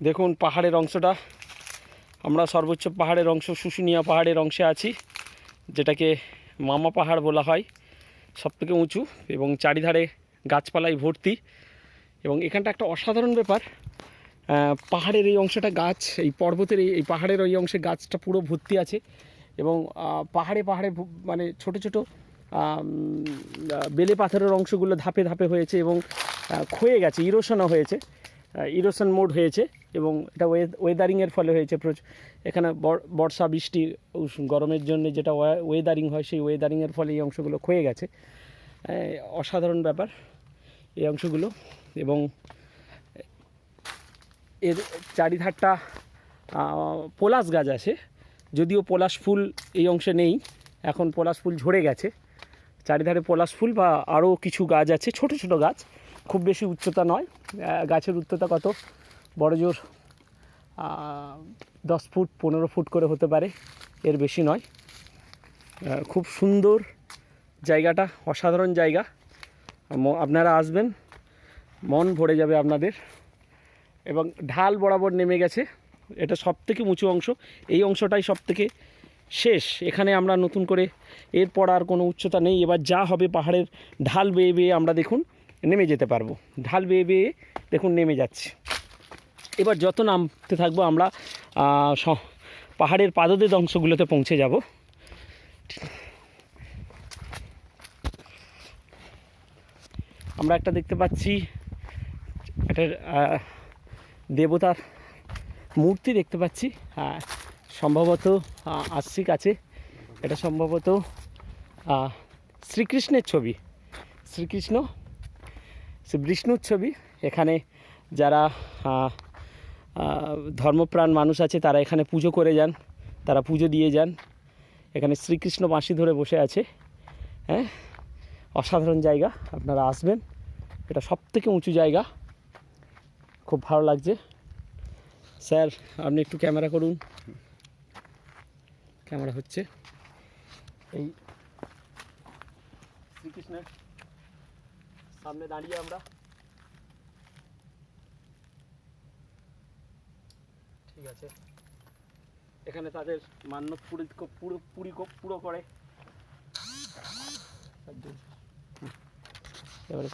দেখুন পাহাড়ের অংশটা, আমরা সর্বোচ্চ পাহাড়ের অংশ শুশুনিয়া পাহাড়ের অংশে আছি, যেটাকে মামা পাহাড় বলা হয়, সবথেকে উঁচু এবং চারিধারে গাছপালায় ভর্তি। এবং এখানটা একটা অসাধারণ ব্যাপার, পাহাড়ের এই অংশটা গাছ, এই পর্বতের এই পাহাড়ের ওই অংশে গাছটা পুরো ভর্তি আছে। এবং পাহাড়ে পাহাড়ে মানে ছোট ছোট বেলে পাথরের অংশগুলো ধাপে ধাপে হয়েছে এবং ক্ষয়ে গেছে, ইরোশনও হয়েছে, ইরোশন মোড হয়েছে। এবং এটা ওয়েদারিংয়ের ফলে হয়েছে। এখানে বর্ষা বৃষ্টি গরমের জন্য যেটা ওয়েদারিং হয়, সেই ওয়েদারিংয়ের ফলে এই অংশগুলো ক্ষয়ে গেছে। অসাধারণ ব্যাপার এই অংশগুলো। এবং এর চারিধারটা পলাশ গাছ আছে, যদিও পলাশ ফুল এই অংশে নেই, এখন পলাশ ফুল ঝরে গেছে। চারিধারে পলাশ ফুল বা আরও কিছু গাছ আছে, ছোট ছোট গাছ, খুব বেশি উচ্চতা নয়। গাছের উচ্চতা কত, বড় জোর 10 ফুট 15 ফুট করে হতে পারে, এর বেশি নয়। খুব সুন্দর জায়গাটা, অসাধারণ জায়গা। আপনারা আসবেন, মন ভরে যাবে আপনাদের। এবং ঢাল বরাবর নেমে গেছে, এটা সবথেকে উঁচু অংশ, এই অংশটাই সবথেকে শেষ। এখানে আমরা নতুন করে এরপর আর কোনো উচ্চতা নেই। এবার যা হবে পাহাড়ের ঢাল বেয়ে বেয়ে আমরা দেখুন নেমে যেতে পারবো, ঢাল বেয়ে বেয়ে দেখুন নেমে যাচ্ছে। এবার যত নামতে থাকবো আমরা পাহাড়ের পাদদেশ অংশগুলোতে পৌঁছে যাব। আমরা একটা দেখতে পাচ্ছি, একটা দেবতার মূর্তি দেখতে পাচ্ছি, সম্ভবত আসছি কাছে, এটা সম্ভবত শ্রীকৃষ্ণের ছবি, শ্রীকৃষ্ণ শ্রী বিষ্ণুর ছবি। এখানে যারা ধর্মপ্রাণ মানুষ আছে তারা এখানে পুজো করে যান, তারা পুজো দিয়ে যান। এখানে শ্রীকৃষ্ণ বাঁশি ধরে বসে আছে। হ্যাঁ, অসাধারণ জায়গা, আপনারা আসবেন, এটা সবথেকে উঁচু জায়গা, খুব ভালো লাগছে। স্যার আপনি একটু ক্যামেরা করুন, ক্যামেরা হচ্ছে। এই শ্রীকৃষ্ণের সামনে দাঁড়িয়ে আমরা, ঠিক আছে, এখানে তাদের মান্যত পুরো করে। এবারে